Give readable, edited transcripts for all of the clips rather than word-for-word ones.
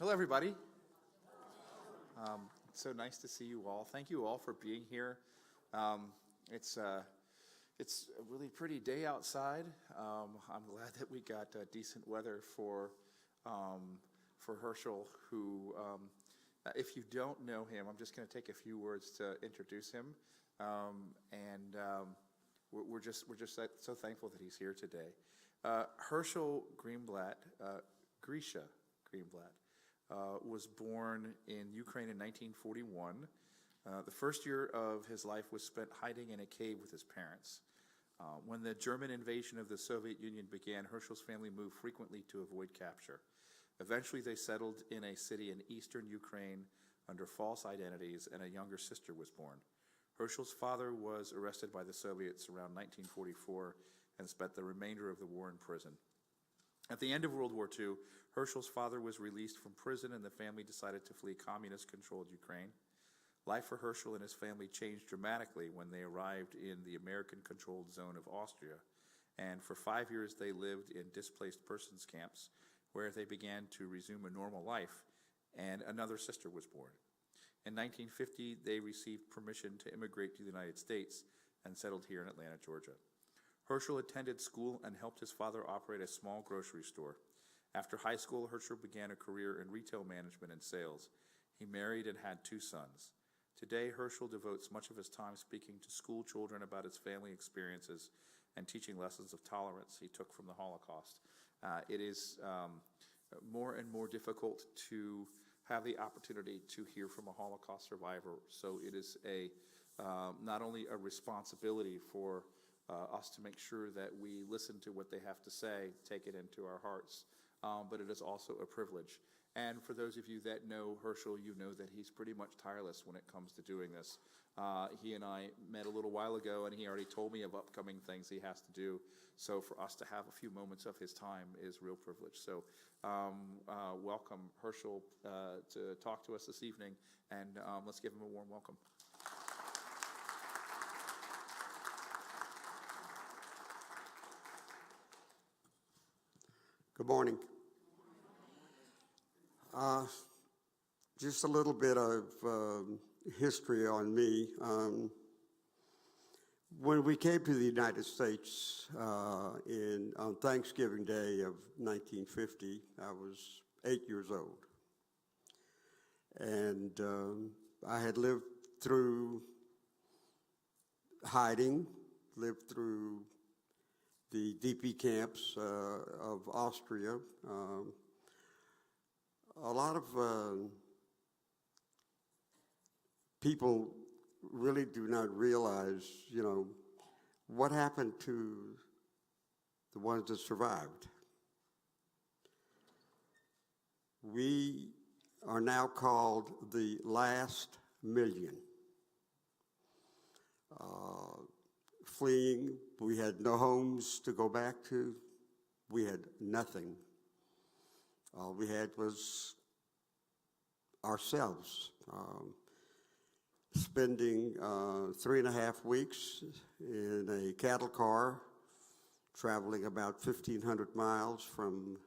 Hello, everybody. It's so nice to see you all. Thank you all for being here. Um, it's it's a really pretty day outside. I'm glad that we got decent weather for Hershel, who, if you don't know him, I'm just going to take a few words to introduce him, and we're just so thankful that he's here today. Hershel Greenblat, Grisha Greenblat, was born in Ukraine in 1941. The first year of his life was spent hiding in a cave with his parents. When the German invasion of the Soviet Union began, Hershel's family moved frequently to avoid capture. Eventually, they settled in a city in eastern Ukraine under false identities, and a younger sister was born. Hershel's father was arrested by the Soviets around 1944 and spent the remainder of the war in prison. At the end of World War II, Hershel's father was released from prison, and the family decided to flee communist-controlled Ukraine. Life for Hershel and his family changed dramatically when they arrived in the American-controlled zone of Austria, and for 5 years they lived in displaced persons camps, where they began to resume a normal life, and another sister was born. In 1950, they received permission to immigrate to the United States and settled here in Atlanta, Georgia. Hershel attended school and helped his father operate a small grocery store. After high school, Hershel began a career in retail management and sales. He married and had 2 sons. Today, Hershel devotes much of his time speaking to school children about his family experiences and teaching lessons of tolerance he took from the Holocaust. It is more and more difficult to have the opportunity to hear from a Holocaust survivor, so it is not only a responsibility for us to make sure that we listen to what they have to say, take it into our hearts, but it is also a privilege. And for those of you that know Hershel, you know that he's pretty much tireless when it comes to doing this. He and I met a little while ago, and he already told me of upcoming things he has to do. So for us to have a few moments of his time is real privilege. So welcome, Hershel, to talk to us this evening, and let's give him a warm welcome. Good morning. Just a little bit of history on me. When we came to the United States on Thanksgiving Day of 1950, I was 8 years old. And I had lived through hiding, lived through the DP camps of Austria. A lot of people really do not realize, what happened to the ones that survived. We are now called the last million. Fleeing, we had no homes to go back to. We had nothing. All we had was ourselves. Spending 3.5 weeks in a cattle car, traveling about 1,500 miles from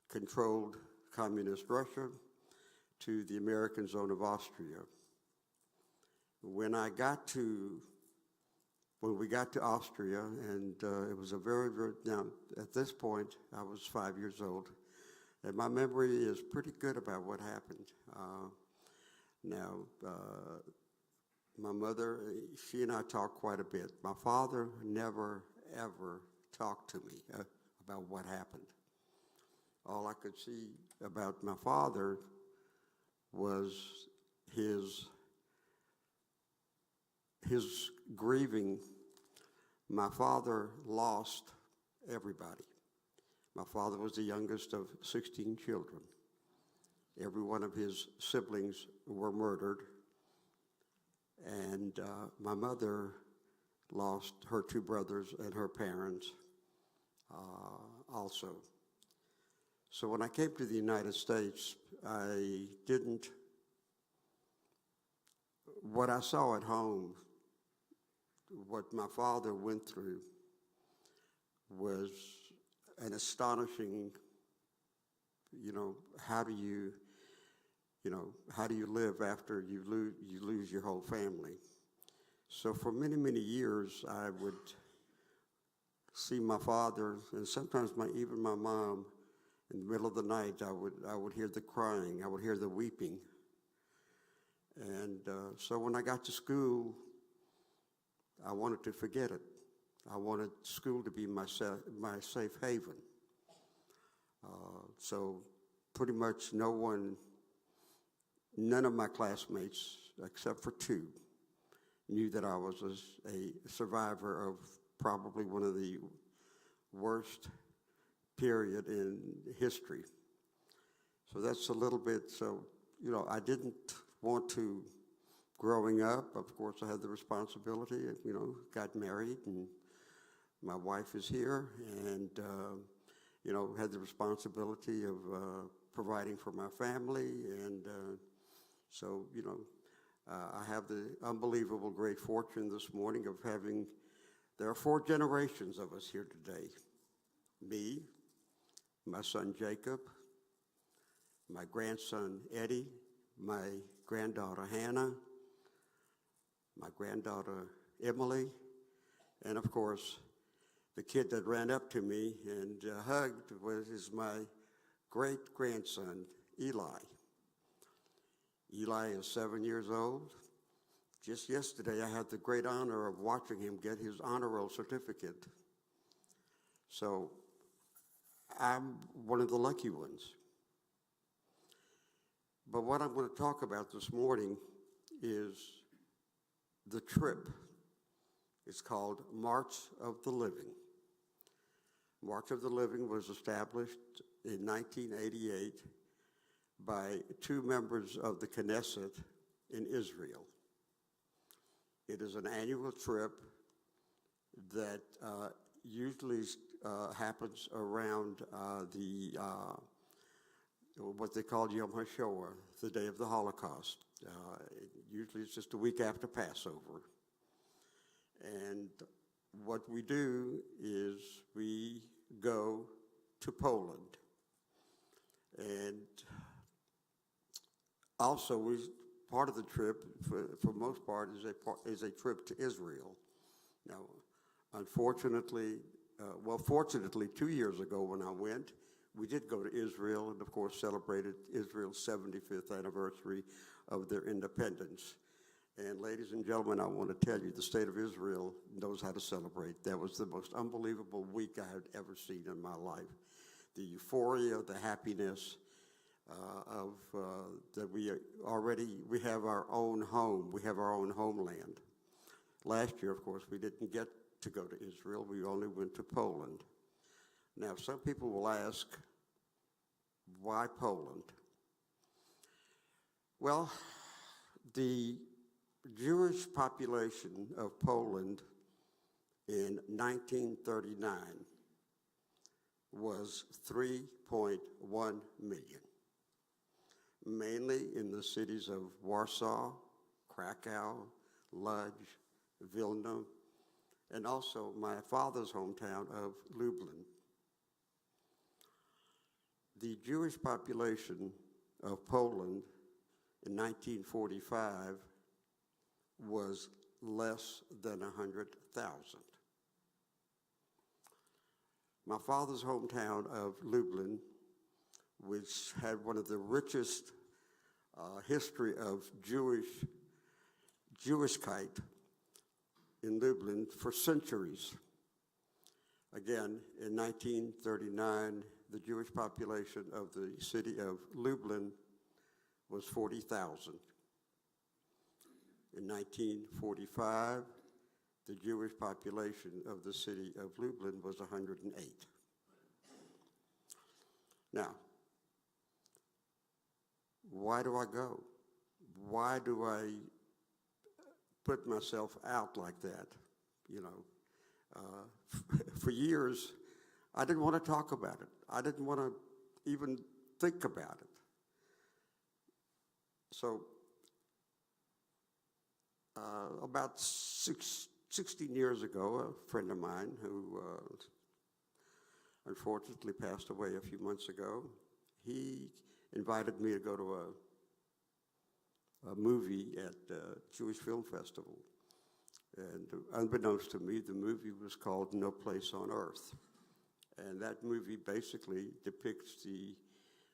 controlled communist Russia to the American zone of Austria. When we got to Austria, and it was a now at this point, I was 5 years old, and my memory is pretty good about what happened. My mother, she and I talked quite a bit. My father never, ever talked to me about what happened. All I could see about my father was his grieving. My father lost everybody. My father was the youngest of 16 children. Every one of his siblings were murdered. And my mother lost her 2 brothers and her parents also. So when I came to the United States, what I saw at home, what my father went through, was an astonishing how do you, how do you live after you lose your whole family? So for many, many years, I would see my father, and sometimes even my mom, in the middle of the night, I would hear the crying, I would hear the weeping. And so when I got to school, I wanted to forget it. I wanted school to be my safe haven. So pretty much none of my classmates, except for two, knew that I was a survivor of probably one of the worst period in history. So that's a little bit, I didn't want to, growing up, of course, I had the responsibility, got married, and my wife is here, and, had the responsibility of providing for my family, and I have the unbelievable great fortune this morning of there are 4 generations of us here today. Me, my son Jacob, my grandson Eddie, my granddaughter Hannah, my granddaughter Emily, and of course, the kid that ran up to me and hugged is my great-grandson, Eli. Eli is 7 years old. Just yesterday, I had the great honor of watching him get his honor roll certificate. So I'm one of the lucky ones. But what I'm going to talk about this morning is the trip. It's called March of the Living. March of the Living was established in 1988 by 2 members of the Knesset in Israel. It is an annual trip that usually happens around what they call Yom HaShoah, the day of the Holocaust. Usually it's just a week after Passover. And what we do is we go to Poland. And also, part of the trip, for most part, is a trip to Israel. Now, unfortunately, fortunately, 2 years ago when I went, we did go to Israel and, of course, celebrated Israel's 75th anniversary of their independence. And ladies and gentlemen, I want to tell you, the state of Israel knows how to celebrate. That was the most unbelievable week I had ever seen in my life. The euphoria, the happiness that we have our own home. We have our own homeland. Last year, of course, we didn't get to go to Israel. We only went to Poland. Now, some people will ask, why Poland? Well, the Jewish population of Poland in 1939 was 3.1 million, mainly in the cities of Warsaw, Krakow, Lodz, Vilna, and also my father's hometown of Lublin. The Jewish population of Poland in 1945 was less than 100,000. My father's hometown of Lublin, which had one of the richest history of Jewishkeit in Lublin for centuries. Again, in 1939, the Jewish population of the city of Lublin was 40,000. In 1945, the Jewish population of the city of Lublin was 108. Now, why do I go? Why do I put myself out like that? For years, I didn't want to talk about it. I didn't want to even think about it. So about 16 years ago, a friend of mine who unfortunately passed away a few months ago, he invited me to go to a movie at the Jewish Film Festival. And unbeknownst to me, the movie was called No Place on Earth. And that movie basically depicts the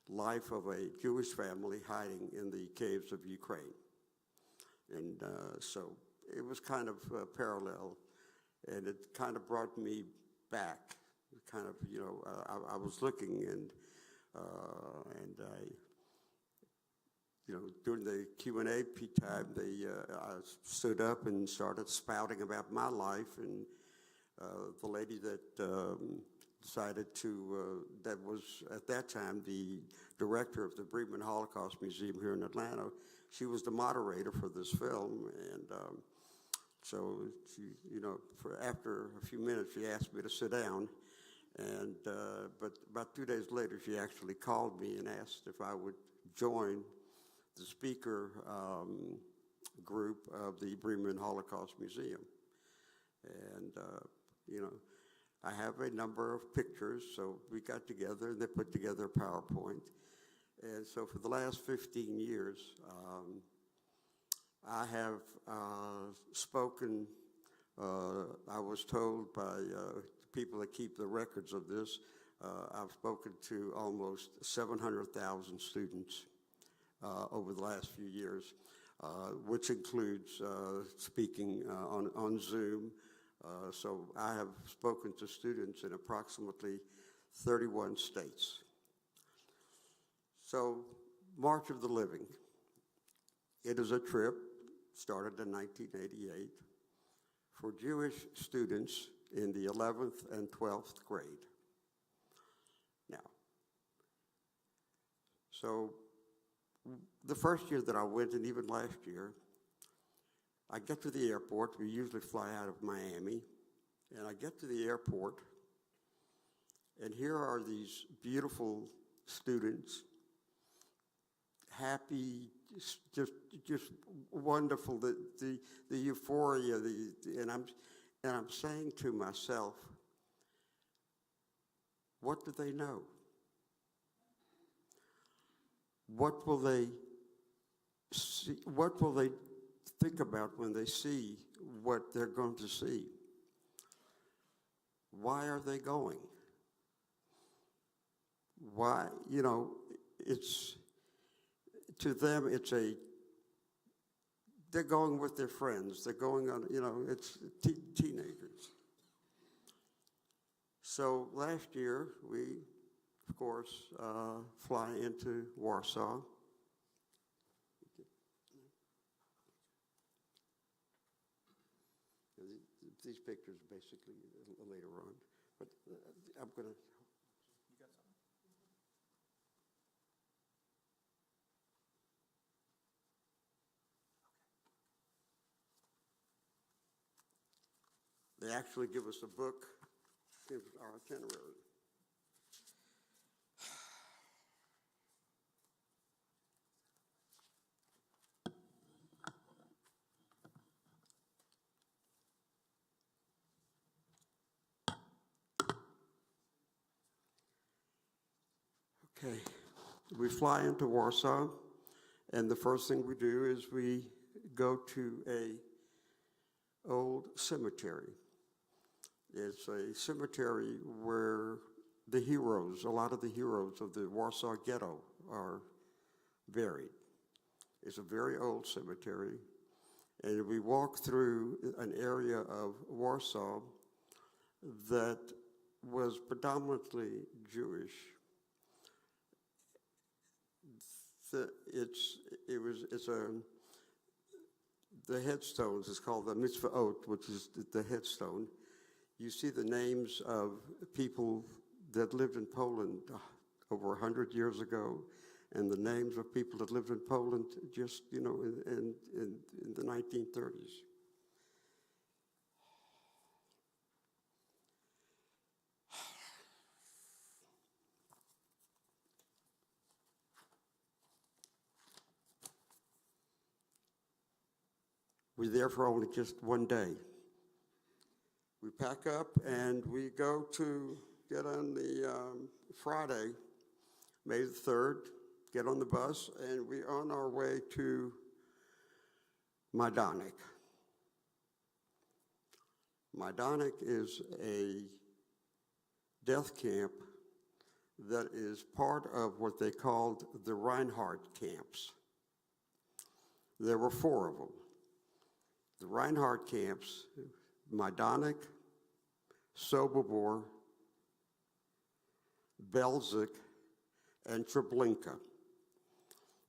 life of a Jewish family hiding in the caves of Ukraine. And so it was kind of parallel, and it kind of brought me back. Kind of, you know, I was looking, and I, you know, during the Q&A time, I stood up and started spouting about my life, and the lady that decided to, that was at that time the director of the Bremen Holocaust Museum here in Atlanta, she was the moderator for this film, and so she, you know, after a few minutes, she asked me to sit down, and but about 2 days later, she actually called me and asked if I would join the speaker group of the Bremen Holocaust Museum, and you know, I have a number of pictures, so we got together and they put together a PowerPoint. And so for the last 15 years, I have spoken, I was told by people that keep the records of this, I've spoken to almost 700,000 students over the last few years, which includes speaking on Zoom. So I have spoken to students in approximately 31 states. So March of the Living, it is a trip started in 1988 for Jewish students in the 11th and 12th grade. Now, so the first year that I went, and even last year, I get to the airport. We usually fly out of Miami, and I get to the airport, and here are these beautiful students, happy, just wonderful. The euphoria, and I'm saying to myself, what do they know? What will they see? What will they think about when they see what they're going to see? Why are they going? Why, you know, it's, to them, it's they're going with their friends. They're going on, you know, it's teenagers. So last year, we, of course, fly into Warsaw. These pictures basically later on, but I'm going to. You got something? They actually give us a book, give our itinerary. Okay, we fly into Warsaw, and the first thing we do is we go to a old cemetery. It's a cemetery where the heroes, a lot of the heroes of the Warsaw Ghetto are buried. It's a very old cemetery, and we walk through an area of Warsaw that was predominantly Jewish. The headstones is called the mitzvot, which is the headstone. You see the names of people that lived in Poland over 100 years ago, and the names of people that lived in Poland just, you know, in the 1930s. We're there for only just one day. We pack up and we go to get on the Friday. May the 3rd, get on the bus, and we're on our way to Majdanek. Majdanek is a death camp that is part of what they called the Reinhardt camps. There were 4 of them. The Reinhardt camps, Majdanek, Sobibor, Belzec, and Treblinka.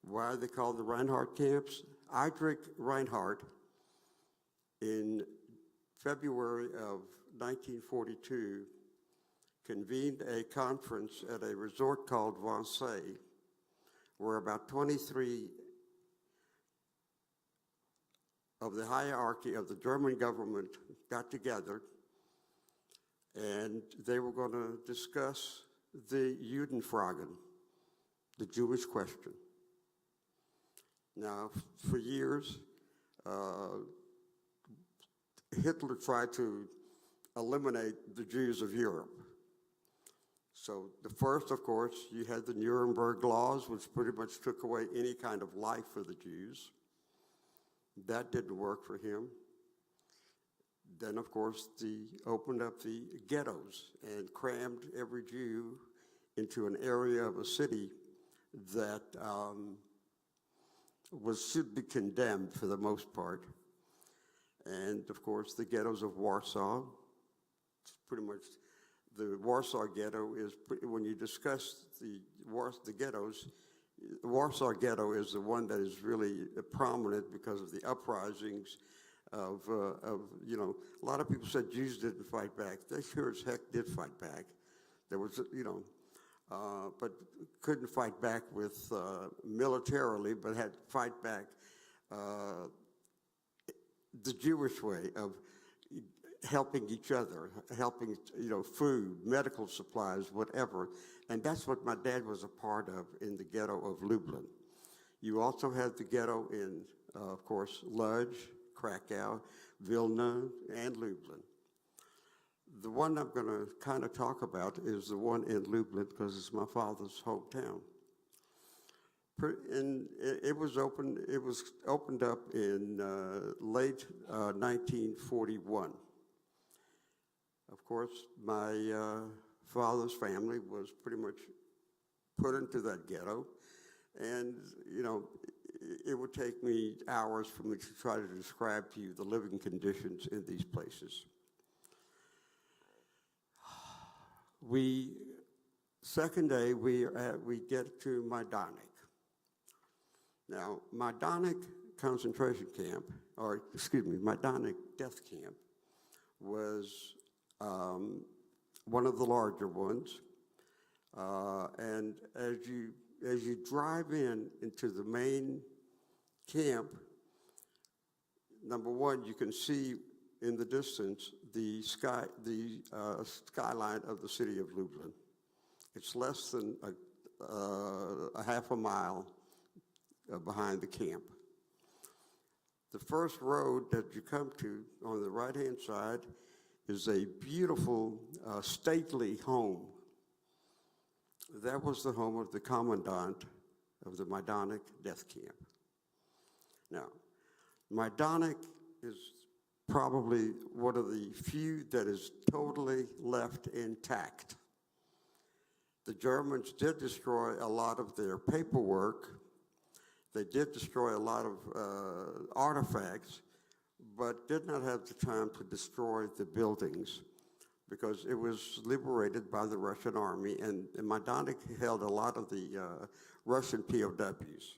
Why are they called the Reinhardt camps? Friedrich Reinhardt, in February of 1942, convened a conference at a resort called Wannsee, where about 23 of the hierarchy of the German government got together, and they were going to discuss the Judenfragen, the Jewish question. Now, for years, Hitler tried to eliminate the Jews of Europe. So the first, of course, you had the Nuremberg laws, which pretty much took away any kind of life for the Jews. That didn't work for him. Then, of course, opened up the ghettos and crammed every Jew into an area of a city that should be condemned for the most part. And, of course, the ghettos of Warsaw, pretty much the Warsaw Ghetto is, when you discuss the ghettos, the Warsaw Ghetto is the one that is really prominent because of the uprisings of a lot of people said Jews didn't fight back. They sure as heck did fight back. There was, but couldn't fight back with militarily, but had to fight back the Jewish way of helping each other, helping, food, medical supplies, whatever. And that's what my dad was a part of in the ghetto of Lublin. You also had the ghetto in, of course, Lodz, Krakow, Vilna, and Lublin. The one I'm going to kind of talk about is the one in Lublin because it's my father's hometown. And it was opened up in late 1941. Of course, my father's family was pretty much put into that ghetto, and it would take me hours for me to try to describe to you the living conditions in these places. Second day, we get to Majdanek. Now, Majdanek concentration camp, Majdanek death camp, was one of the larger ones. And as you drive into the main camp, number one, you can see in the distance the skyline of the city of Lublin. It's less than a half a mile behind the camp. The first road that you come to on the right-hand side is a beautiful, stately home. That was the home of the commandant of the Majdanek death camp. Now, Majdanek is probably one of the few that is totally left intact. The Germans did destroy a lot of their paperwork. They did destroy a lot of artifacts, but did not have the time to destroy the buildings because it was liberated by the Russian army, and Majdanek held a lot of the Russian POWs.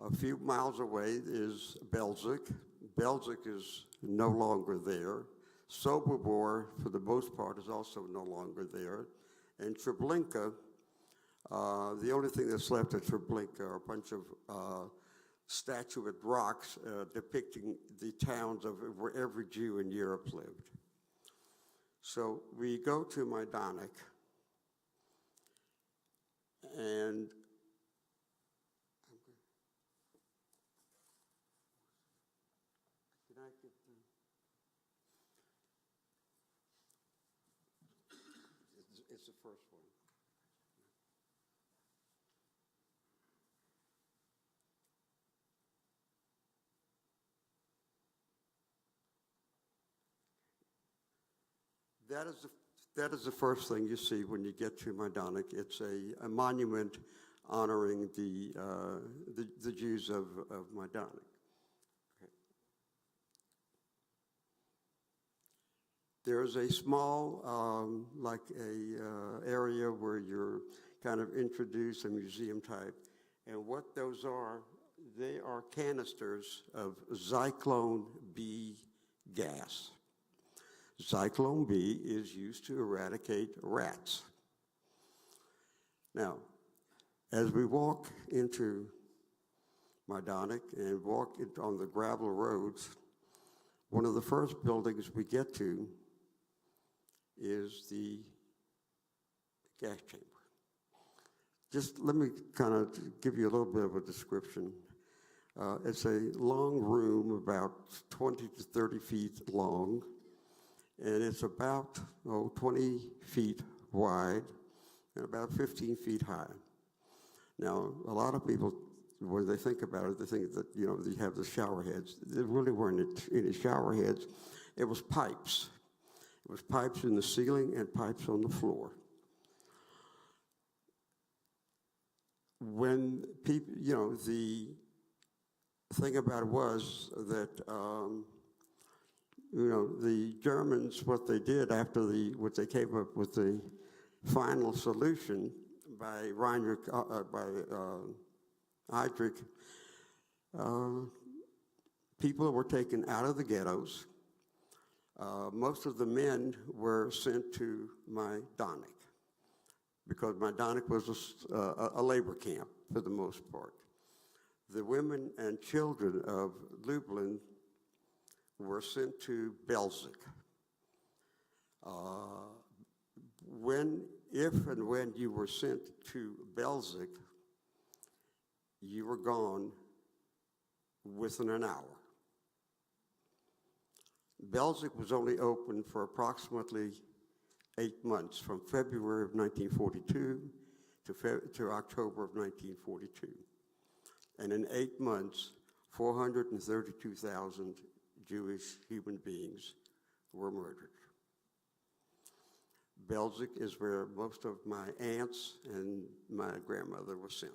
A few miles away is Belzec. Belzec is no longer there. Sobibor, for the most part, is also no longer there. And Treblinka, the only thing that's left at Treblinka are a bunch of statuette rocks depicting the towns of where every Jew in Europe lived. So we go to Majdanek, and can I get it's the first one. That is the first thing you see when you get to Majdanek. It's a monument honoring the Jews of Majdanek. Okay. There's a small, area where you're kind of introduced, a museum type, and what those are, they are canisters of Zyklone B gas. Zyklone B is used to eradicate rats. Now, as we walk into Majdanek and walk on the gravel roads, one of the first buildings we get to is the gas chamber. Just let me kind of give you a little bit of a description. It's a long room, about 20 to 30 feet long, and it's about 20 feet wide and about 15 feet high. Now, a lot of people, when they think about it, they think that, you have the shower heads. There really weren't any shower heads. It was pipes. It was pipes in the ceiling and pipes on the floor. When people, the thing about it was that, the Germans, what they did after what they came up with the final solution by Heydrich, people were taken out of the ghettos. Most of the men were sent to Majdanek because Majdanek was a labor camp for the most part. The women and children of Lublin were sent to Belzec. If and when you were sent to Belzec, you were gone within an hour. Belzec was only open for approximately 8 months, from February of 1942 to October of 1942. And in 8 months, 432,000 Jewish human beings were murdered. Belzec is where most of my aunts and my grandmother were sent.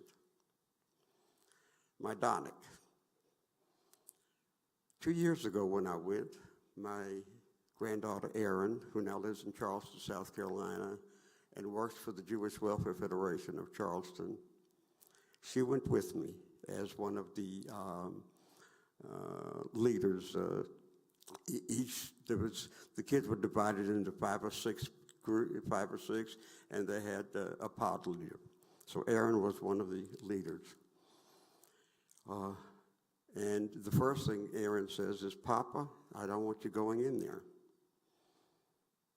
Majdanek. 2 years ago when I went, my granddaughter Erin, who now lives in Charleston, South Carolina, and works for the Jewish Welfare Federation of Charleston, she went with me as one of the leaders. The kids were divided into 5 or 6 groups, and they had a pod leader. So Erin was one of the leaders. And the first thing Erin says is, "Papa, I don't want you going in there."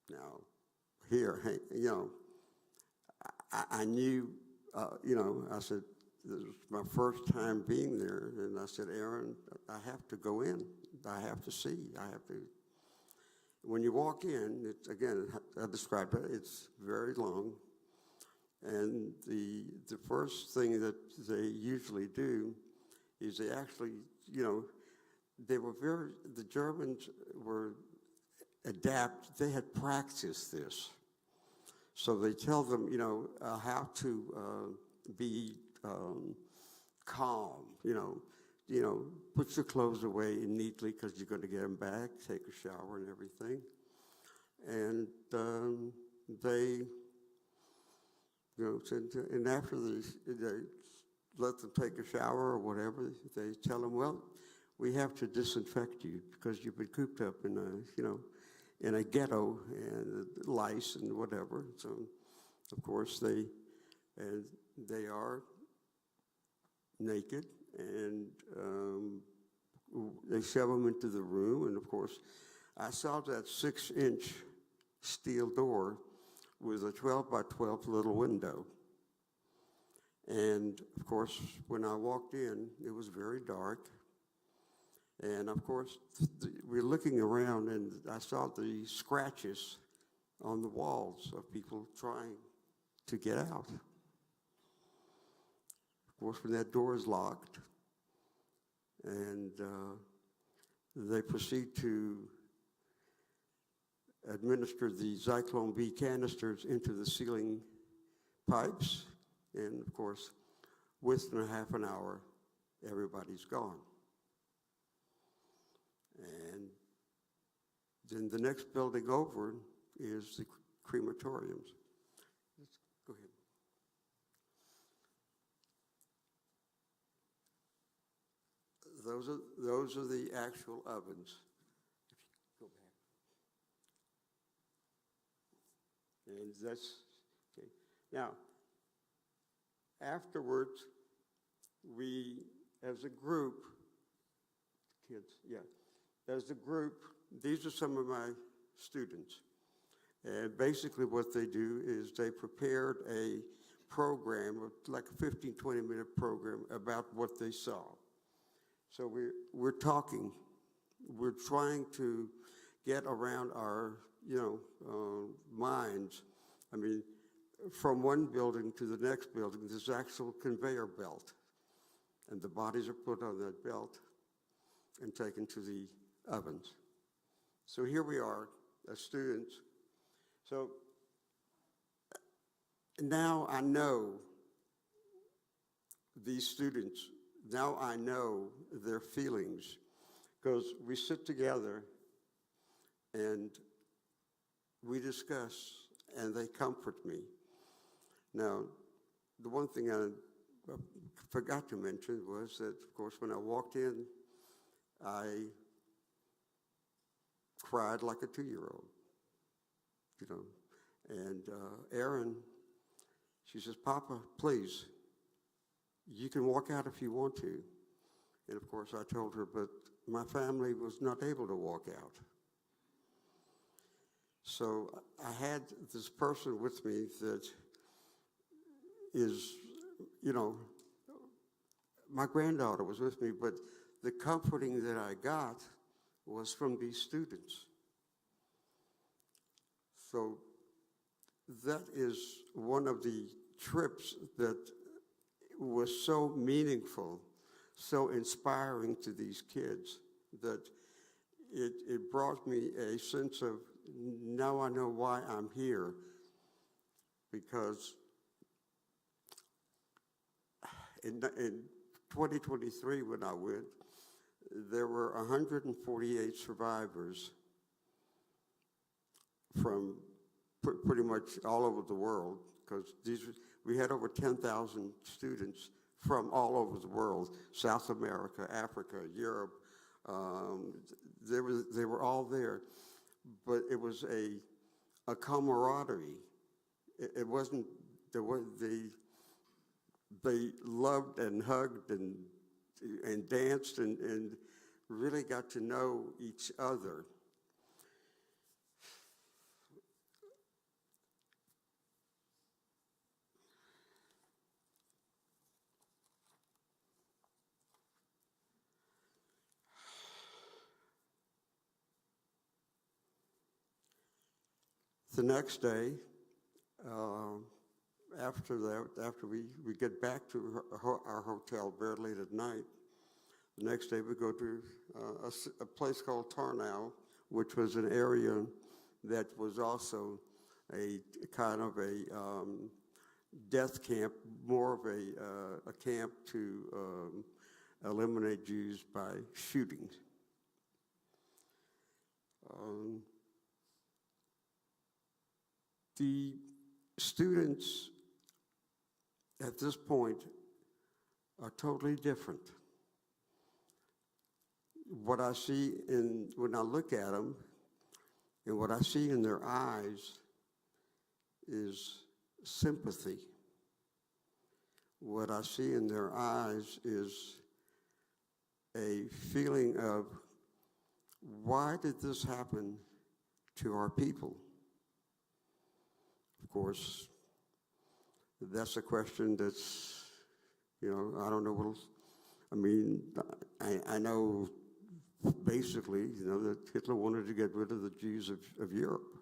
Now, here, hey, I knew, I said, this was my first time being there, and I said, "Erin, I have to go in. I have to see. I have to." When you walk in, it's, again, I described it, it's very long, and the first thing that they usually do is they actually, the Germans were they had practiced this. So they tell them, how to be calm, put your clothes away neatly because you're going to get them back, take a shower and everything. And they, and after they let them take a shower or whatever, they tell them, "Well, we have to disinfect you because you've been cooped up in a ghetto and lice and whatever." So, of course, they are naked, and they shove them into the room. And of course, I saw that 6-inch steel door with a 12 by 12 little window. And of course, when I walked in, it was very dark. And of course, we're looking around, and I saw the scratches on the walls of people trying to get out. Of course, when that door is locked, and they proceed to administer the Zyklone B canisters into the ceiling pipes, and of course, within a half an hour, everybody's gone. And then the next building over is the crematoriums. Let's go ahead. Those are the actual ovens. If you go back. And that's, okay. Now, afterwards, we, as a group, kids, yeah, as a group, these are some of my students. And basically what they do is they prepared a program, like a 15, 20-minute program about what they saw. So we're talking, we're trying to get around our, minds. I mean, from one building to the next building, there's actual conveyor belt. And the bodies are put on that belt and taken to the ovens. So here we are as students. So now I know these students, now I know their feelings, because we sit together and we discuss and they comfort me. Now, the one thing I forgot to mention was that, of course, when I walked in, I cried like a 2-year-old, And Erin, she says, "Papa, please, you can walk out if you want to." And of course, I told her, but my family was not able to walk out. So I had this person with me that is, my granddaughter was with me, but the comforting that I got was from these students. So that is one of the trips that was so meaningful, so inspiring to these kids, that it brought me a sense of, now I know why I'm here, because in 2023 when I went, there were 148 survivors from pretty much all over the world, because we had over 10,000 students from all over the world, South America, Africa, Europe. They were all there, but it was a camaraderie. It wasn't, they loved and hugged and danced and really got to know each other. The next day, after we get back to our hotel very late at night, the next day we go to a place called Tarnow, which was an area that was also a kind of a death camp, more of a camp to eliminate Jews by shootings. The students at this point are totally different. What I see when I look at them and what I see in their eyes is sympathy. What I see in their eyes is a feeling of, why did this happen to our people? Of course, that's a question that's, I don't know what else. I mean, I know basically, that Hitler wanted to get rid of the Jews of Europe.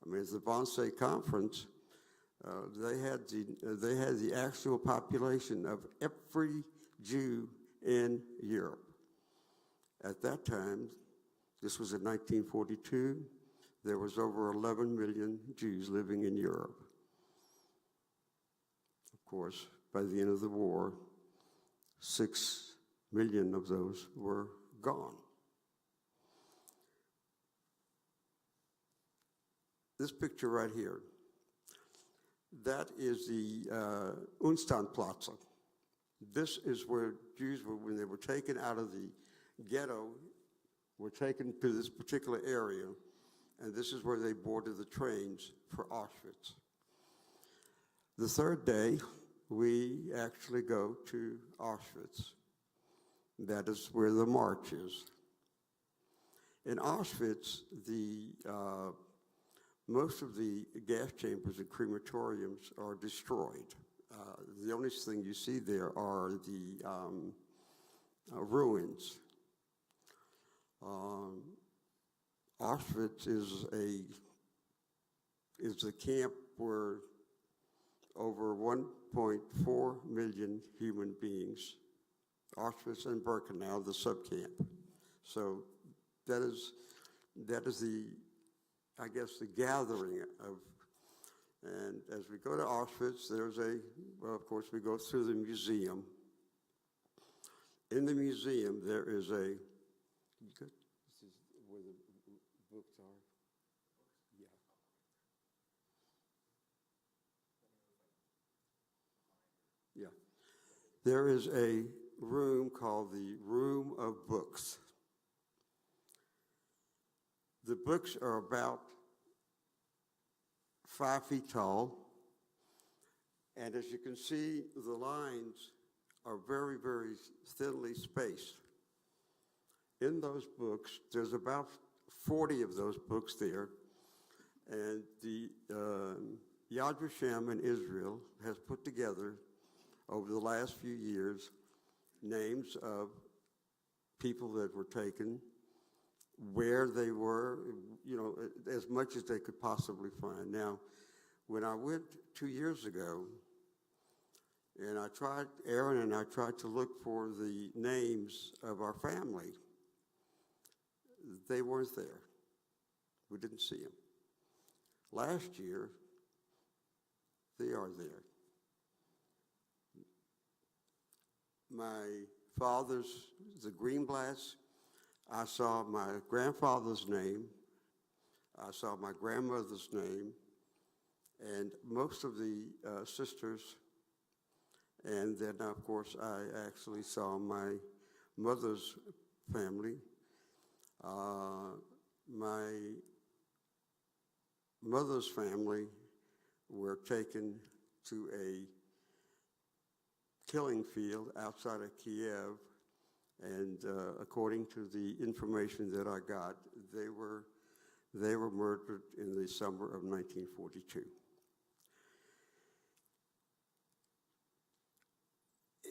I mean, at the Wannsee Conference, they had the actual population of every Jew in Europe. At that time, this was in 1942, there was over 11 million Jews living in Europe. Of course, by the end of the war, 6 million of those were gone. This picture right here, that is the Unstandplatz. This is where Jews were, when they were taken out of the ghetto, were taken to this particular area, and this is where they boarded the trains for Auschwitz. The third day, we actually go to Auschwitz. That is where the march is. In Auschwitz, most of the gas chambers and crematoriums are destroyed. The only thing you see there are the ruins. Auschwitz is a camp where over 1.4 million human beings, Auschwitz and Birkenau, the subcamp. So that is the, I guess, the gathering of, and as we go to Auschwitz, well, of course, we go through the museum. In the museum, there is a, good? This is where the books are. Yeah. Yeah. There is a room called the Room of Books. The books are about 5 feet tall, and as you can see, the lines are very, very thinly spaced. In those books, there's about 40 of those books there, and the Yad Vashem in Israel has put together, over the last few years, names of people that were taken, where they were, as much as they could possibly find. Now, when I went 2 years ago, and Aaron and I tried to look for the names of our family, they weren't there. We didn't see them. Last year, they are there. My father's, the Greenblats, I saw my grandfather's name, I saw my grandmother's name, and most of the sisters, and then, of course, I actually saw my mother's family. My mother's family were taken to a killing field outside of Kiev, and according to the information that I got, they were murdered in the summer of 1942.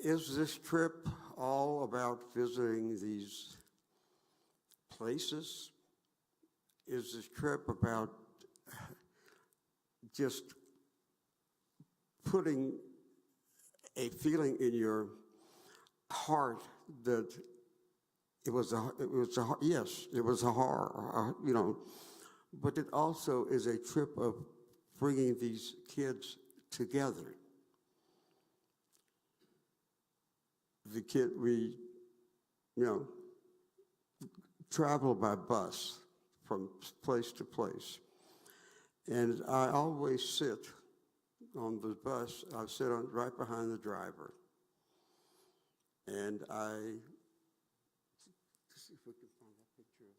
Is this trip all about visiting these places? Is this trip about just putting a feeling in your heart that it was a horror, but it also is a trip of bringing these kids together. We travel by bus from place to place, and I always sit on the bus. I sit right behind the driver, and let's see if we can find that picture of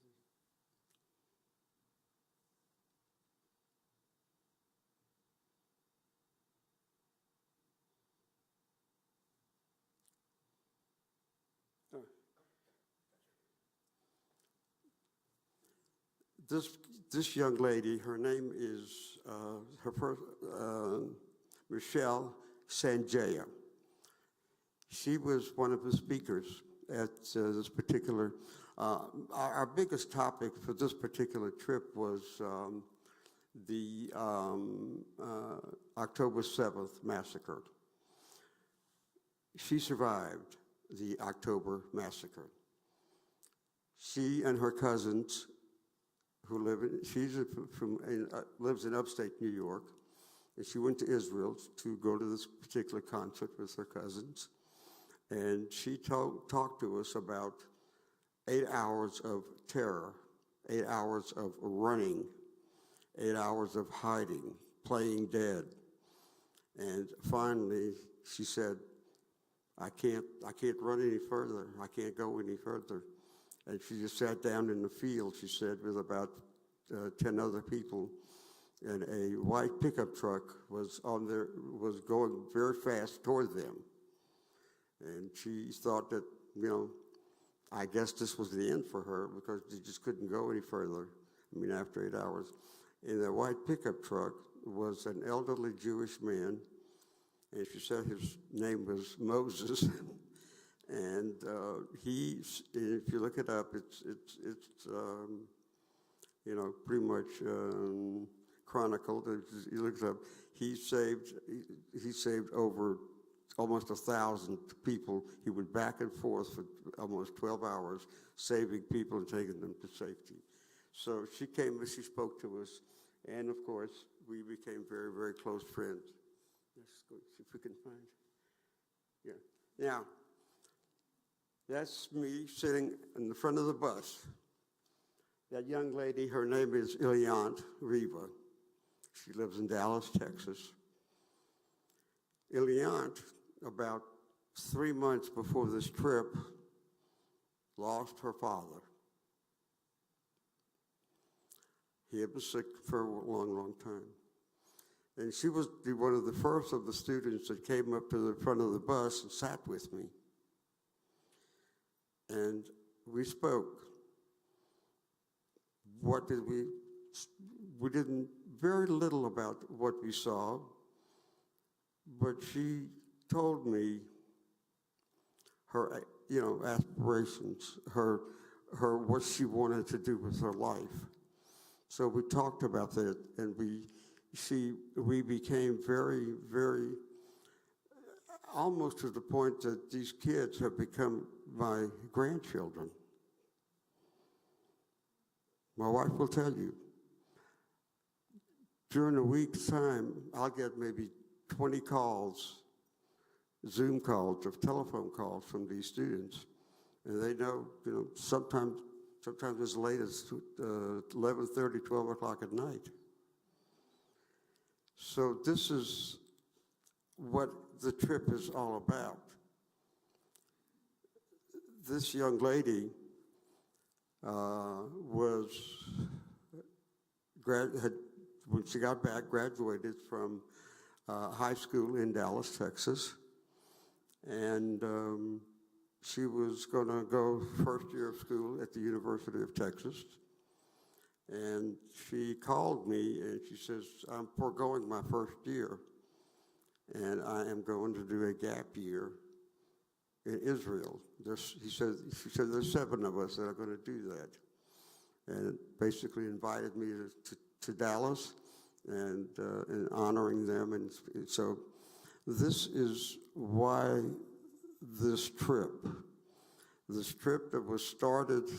this. This young lady, her name is Hershel Sanjaya. She was one of the speakers at this particular. Our biggest topic for this particular trip was the October 7th massacre. She survived the October massacre. She and her cousins, lives in upstate New York, and she went to Israel to go to this particular concert with her cousins, and she talked to us about 8 hours of terror, 8 hours of running, 8 hours of hiding, playing dead, and finally she said, I can't run any further. I can't go any further. And she just sat down in the field, she said, with about 10 other people. And a white pickup truck was going very fast toward them. And she thought that, I guess this was the end for her because they just couldn't go any further. After 8 hours. In the white pickup truck was an elderly Jewish man, and she said his name was Moses. And if you look it up, it's pretty much chronicled. You look it up. He saved over almost 1,000 people. He went back and forth for almost 12 hours, saving people and taking them to safety. So she came and she spoke to us, and of course we became very, very close friends. Let's go see if we can find. Yeah. Now, that's me sitting in the front of the bus. That young lady, her name is Ilyant Riva. She lives in Dallas, Texas. Ilyant, about 3 months before this trip, lost her father. He had been sick for a long, long time. And she was one of the first of the students that came up to the front of the bus and sat with me. And we spoke. We didn't, very little about what we saw, but she told me her, aspirations, her what she wanted to do with her life. So we talked about that, and we became very, very, almost to the point that these kids have become my grandchildren. My wife will tell you, during a week's time, I'll get maybe 20 calls, Zoom calls or telephone calls from these students. And they know, sometimes as late as 11:30, 12 o'clock at night. So this is what the trip is all about. This young lady when she got back, graduated from high school in Dallas, Texas, and she was going to go first year of school at the University of Texas. And she called me and she says, I'm foregoing my first year, and I am going to do a gap year in Israel. She said, there's 7 of us that are going to do that. And basically invited me to Dallas and honoring them. And so this is why this trip that was started,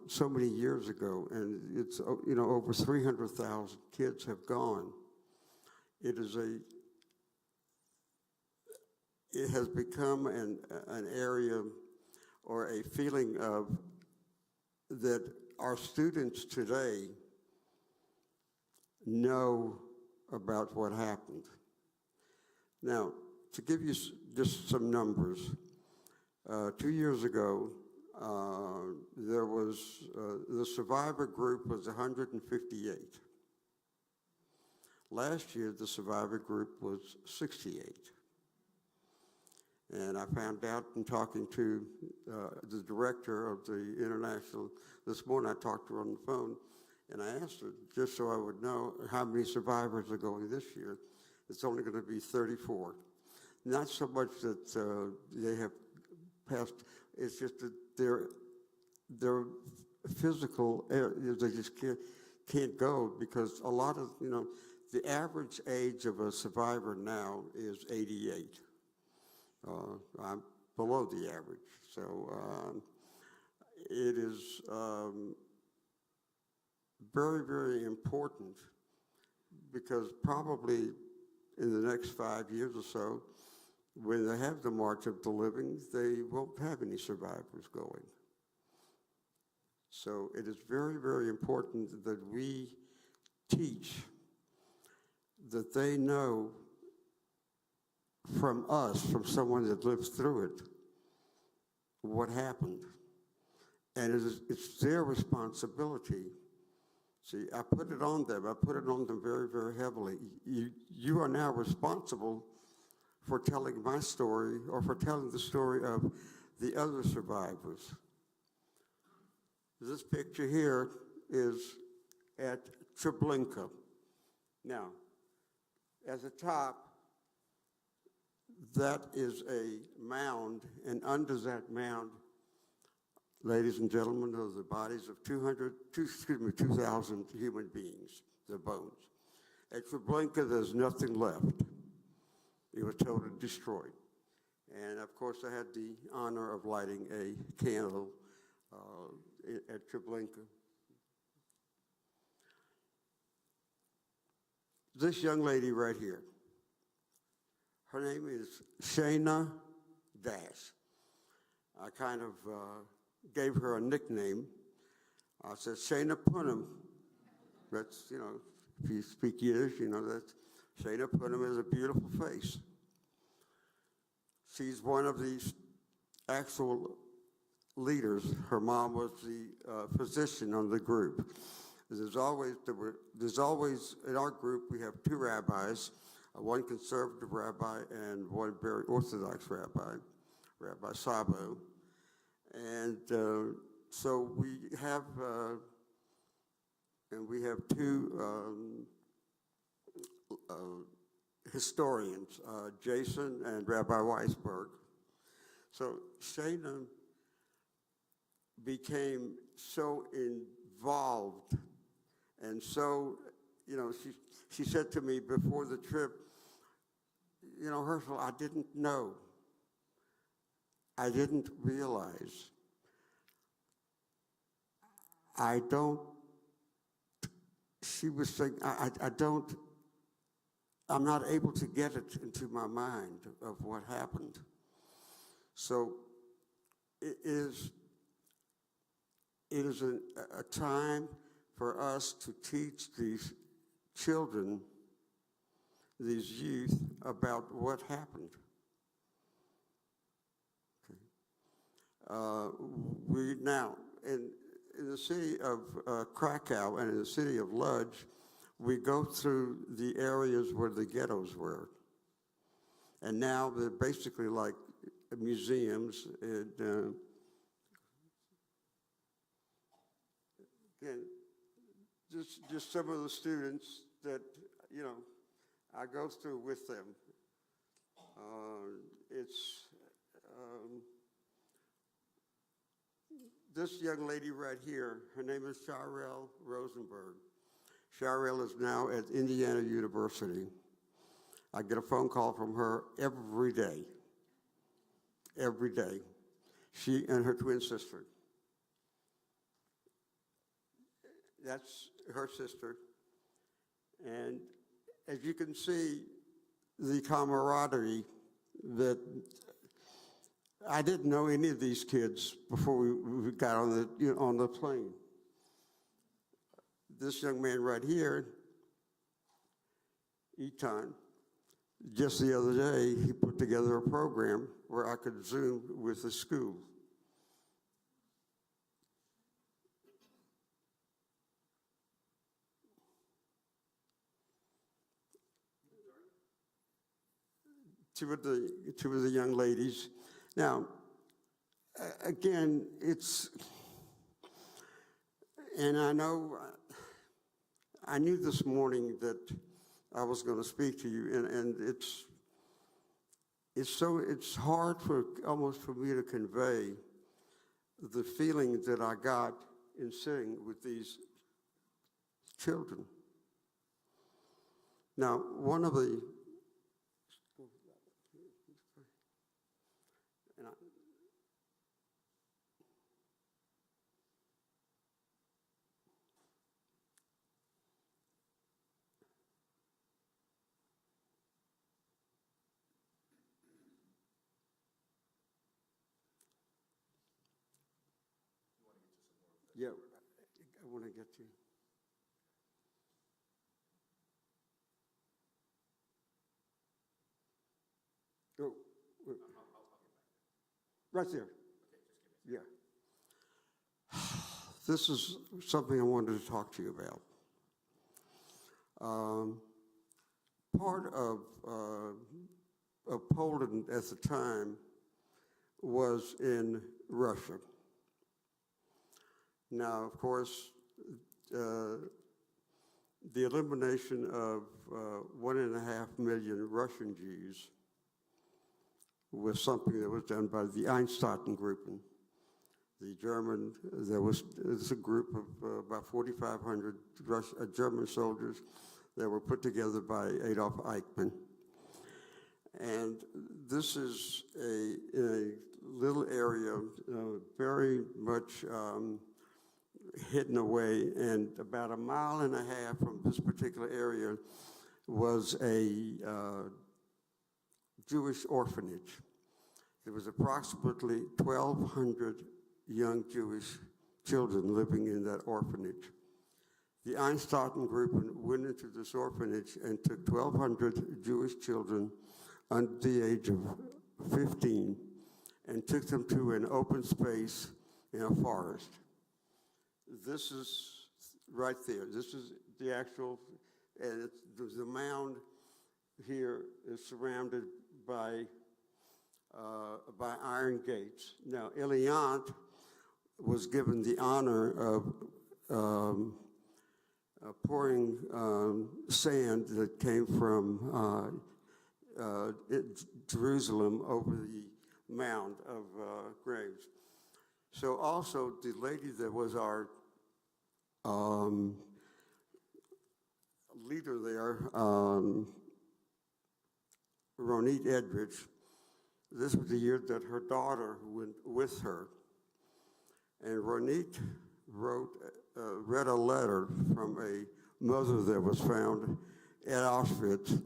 so many years ago, and it's, over 300,000 kids have gone. It has become an area or a feeling of that our students today know about what happened. Now, to give you just some numbers, 2 years ago, there was, the survivor group was 158. Last year, the survivor group was 68. And I found out in talking to the director of the International, this morning I talked to her on the phone, and I asked her, just so I would know how many survivors are going this year. It's only going to be 34. Not so much that they have passed, it's just that their physical, they just can't go because a lot of, the average age of a survivor now is 88. I'm below the average. So it is very, very important because probably in the next 5 years or so, when they have the March of the Living, they won't have any survivors going. So it is very, very important that we teach, that they know from us, from someone that lives through it, what happened. And it's their responsibility. See, I put it on them. I put it on them very, very heavily. You are now responsible for telling my story or for telling the story of the other survivors. This picture here is at Treblinka. Now, at the top, that is a mound, and under that mound, ladies and gentlemen, are the bodies of 2,000 human beings, their bones. At Treblinka, there's nothing left. It was totally destroyed. And of course, I had the honor of lighting a candle at Treblinka. This young lady right here, her name is Shayna Dash. I kind of gave her a nickname. I said, Shayna Punham. That's, if you speak Yiddish, that's Shayna Punham is a beautiful face. She's one of these actual leaders. Her mom was the physician on the group. There's always, in our group, we have two rabbis, one conservative rabbi and one very Orthodox rabbi, Rabbi Sabo. And so we have two historians, Jason and Rabbi Weisberg. So Shayna became so involved and so, she said to me before the trip, Hershel, I didn't know. I didn't realize. She was saying, I'm not able to get it into my mind of what happened. So it is a time for us to teach these children, these youth, about what happened. Okay. We now, in the city of Krakow and in the city of Lodz, we go through the areas where the ghettos were. And now they're basically like museums. And, again, just some of the students that, I go through with them. This young lady right here, her name is Sharel Rosenberg. Sharel is now at Indiana University. I get a phone call from her every day. Every day. She and her twin sister. That's her sister. And as you can see, the camaraderie that I didn't know any of these kids before we got on the plane. This young man right here, Eton, just the other day, he put together a program where I could Zoom with the school. Two of the young ladies. Now, again, and I knew this morning that I was going to speak to you, and it's hard almost for me to convey the feeling that I got in sitting with these children. Now, one of the Yeah, I want to get you. Oh, right there. Yeah. This is something I wanted to talk to you about. Part of Poland at the time was in Russia. Now, of course, the elimination of 1.5 million Russian Jews was something that was done by the Einstein Group. The German, there was a group of about 4,500 German soldiers that were put together by Adolf Eichmann. And this is in a little area, very much hidden away, and about 1.5 miles from this particular area was a Jewish orphanage. There was approximately 1,200 young Jewish children living in that orphanage. The Einstein Group went into this orphanage and took 1,200 Jewish children under the age of 15 and took them to an open space in a forest. This is right there. This is the actual, and the mound here is surrounded by iron gates. Now, Eliant was given the honor of pouring sand that came from Jerusalem over the mound of graves. So also the lady that was our leader there, Ronit Edrich, this was the year that her daughter went with her. And Ronit read a letter from a mother that was found at Auschwitz,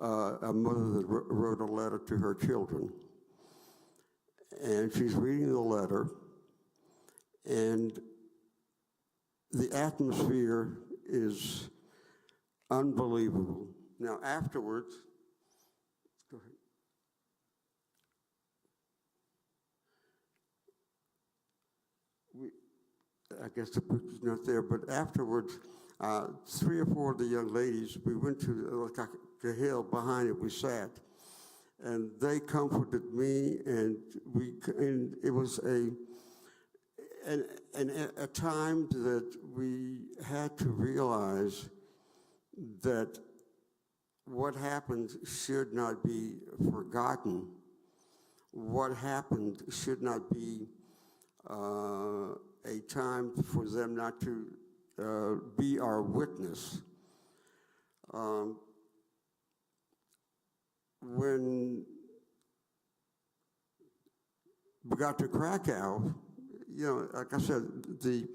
a mother that wrote a letter to her children. And she's reading the letter, and the atmosphere is unbelievable. Now, afterwards, go ahead. I guess the picture's not there, but afterwards, 3 or 4 of the young ladies, we went to like a hill behind it, we sat, and they comforted me, and it was a time that we had to realize that what happened should not be forgotten. What happened should not be a time for them not to be our witness. When we got to Krakow, like I said, the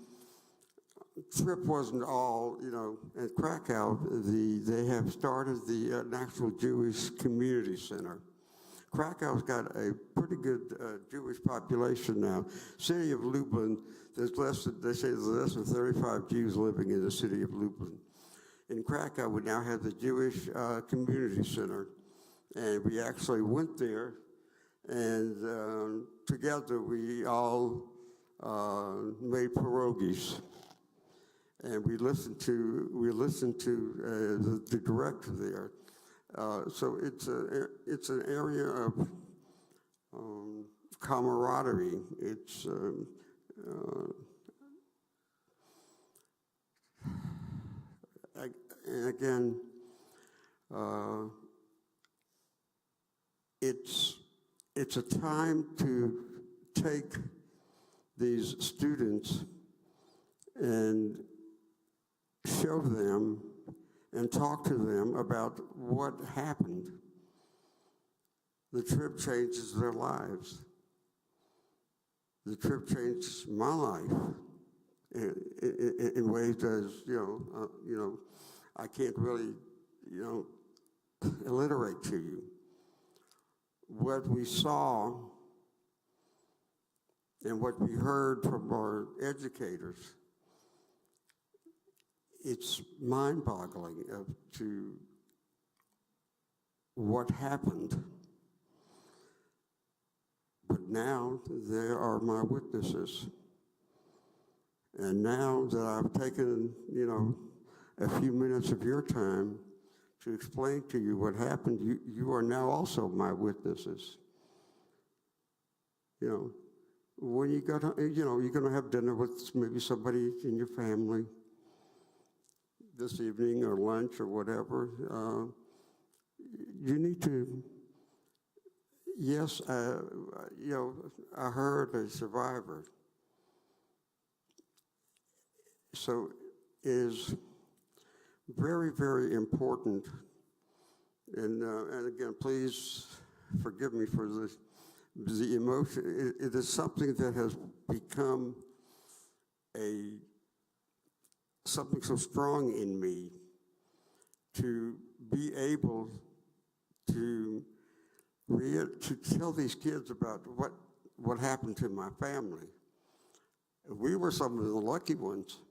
trip wasn't all, at Krakow, they have started the National Jewish Community Center. Krakow's got a pretty good Jewish population now. City of Lublin, they say there's less than 35 Jews living in the city of Lublin. In Krakow, we now have the Jewish Community Center, and we actually went there, and together we all made pierogies, and we listened to the director there. So it's an area of camaraderie. It's and again, it's a time to take these students and show them and talk to them about what happened. The trip changes their lives. The trip changed my life in ways that, I can't really, alliterate to you. What we saw and what we heard from our educators, it's mind-boggling to what happened. But now they are my witnesses. And now that I've taken, a few minutes of your time to explain to you what happened, you are now also my witnesses. When you go to, you're going to have dinner with maybe somebody in your family this evening or lunch or whatever, you need to, yes, I heard a survivor. So it is very, very important, and again, please forgive me for the emotion. It is something that has become something so strong in me to be able to tell these kids about what happened to my family. We were some of the lucky ones.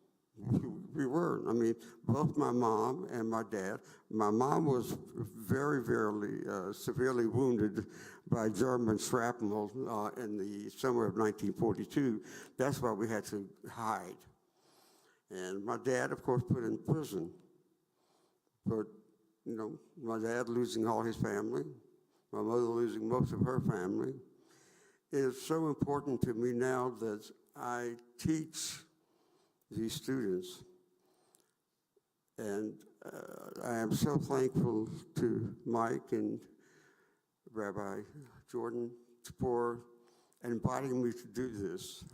We were. I mean, both my mom and my dad. My mom was very, very severely wounded by German shrapnel in the summer of 1942. That's why we had to hide. And my dad, of course, put in prison. But, my dad losing all his family, my mother losing most of her family. It is so important to me now that I teach these students. And I am so thankful to Mike and Rabbi Jordan for inviting me to do this.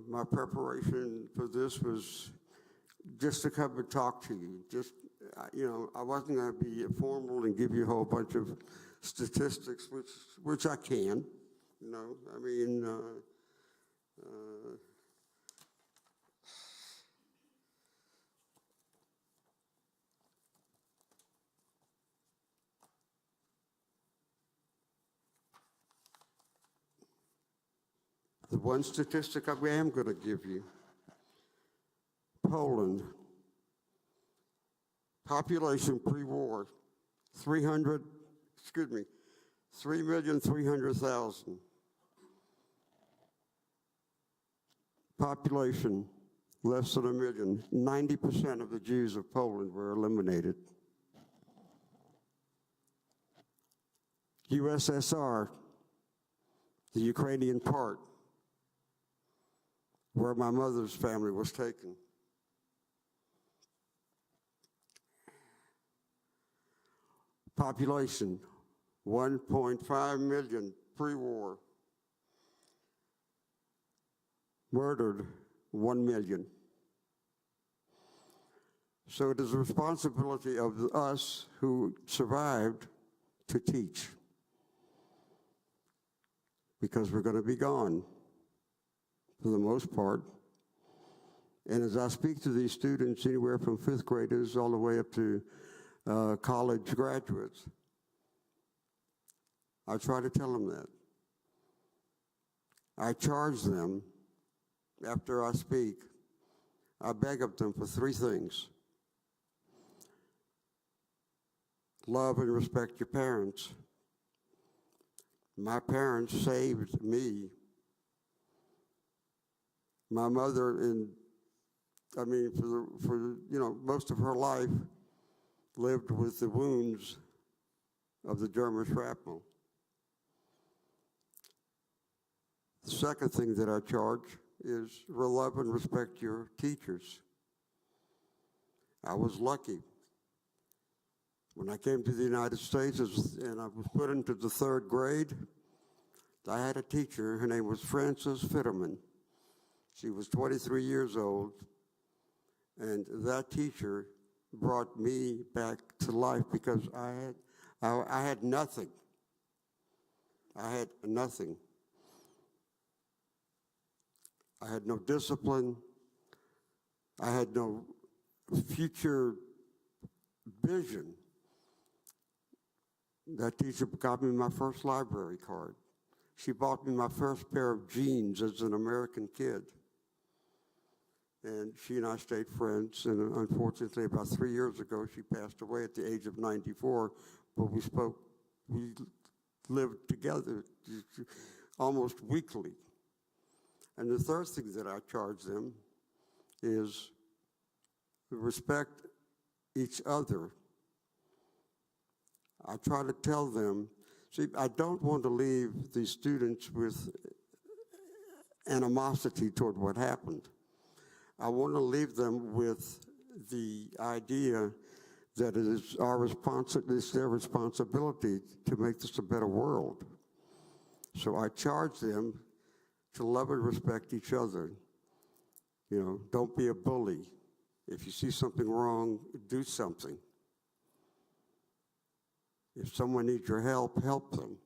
My preparation for this was just to come and talk to you. I wasn't going to be formal and give you a whole bunch of statistics, which I can. The one statistic I am going to give you, Poland, population pre-war, 3,300,000. Population, less than 1 million. 90% of the Jews of Poland were eliminated. USSR, the Ukrainian part, where my mother's family was taken. Population, 1.5 million pre-war. Murdered, 1 million. So it is the responsibility of us who survived to teach, because we're going to be gone for the most part. And as I speak to these students, anywhere from 5th graders all the way up to college graduates, I try to tell them that. I charge them, after I speak, I beg of them for 3 things. Love and respect your parents. My parents saved me. My mother, for most of her life, lived with the wounds of the German shrapnel. The second thing that I charge is love and respect your teachers. I was lucky. When I came to the United States and I was put into the 3rd grade, I had a teacher. Her name was Frances Fitterman. She was 23 years old, and that teacher brought me back to life because I had nothing. I had nothing. I had no discipline. I had no future vision. That teacher got me my first library card. She bought me my first pair of jeans as an American kid. And she and I stayed friends, and unfortunately, about 3 years ago, she passed away at the age of 94, but we lived together almost weekly. And the third thing that I charge them is respect each other. I try to tell them, see, I don't want to leave these students with animosity toward what happened. I want to leave them with the idea that it is it's their responsibility to make this a better world. So I charge them to love and respect each other. You know, don't be a bully. If you see something wrong, do something. If someone needs your help, help them.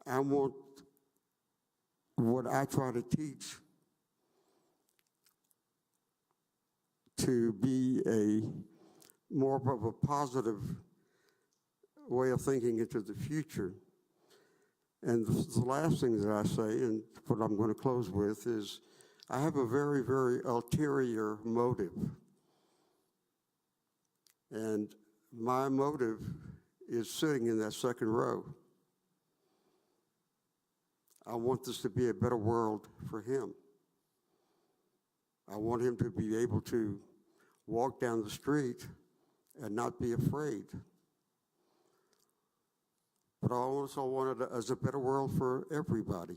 I want what I try to teach to be more of a positive way of thinking into the future. And the last thing that I say, and what I'm going to close with, is I have a very, very ulterior motive. And my motive is sitting in that second row. I want this to be a better world for him. I want him to be able to walk down the street and not be afraid. But I also want it as a better world for everybody.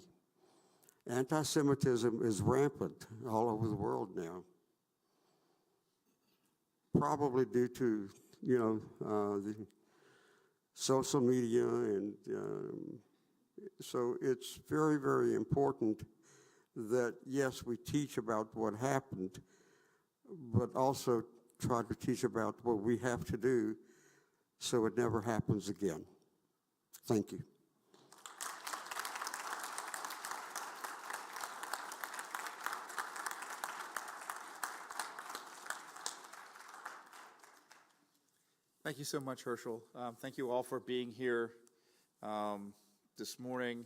Anti-Semitism is rampant all over the world now, probably due to, the social media, and so it's very, very important that, yes, we teach about what happened, but also try to teach about what we have to do so it never happens again. Thank you. Thank you so much, Hershel. Thank you all for being here this morning.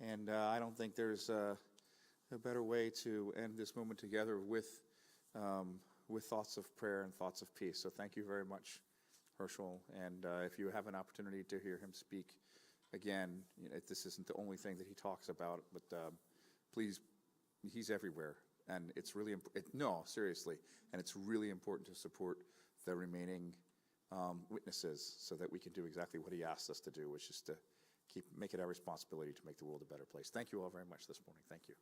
And I don't think there's a better way to end this moment together with thoughts of prayer and thoughts of peace. So thank you very much, Hershel. And if you have an opportunity to hear him speak again, this isn't the only thing that he talks about, but please, he's everywhere. And it's really seriously, and it's really important to support the remaining witnesses so that we can do exactly what he asked us to do, which is to make it our responsibility to make the world a better place. Thank you all very much this morning. Thank you.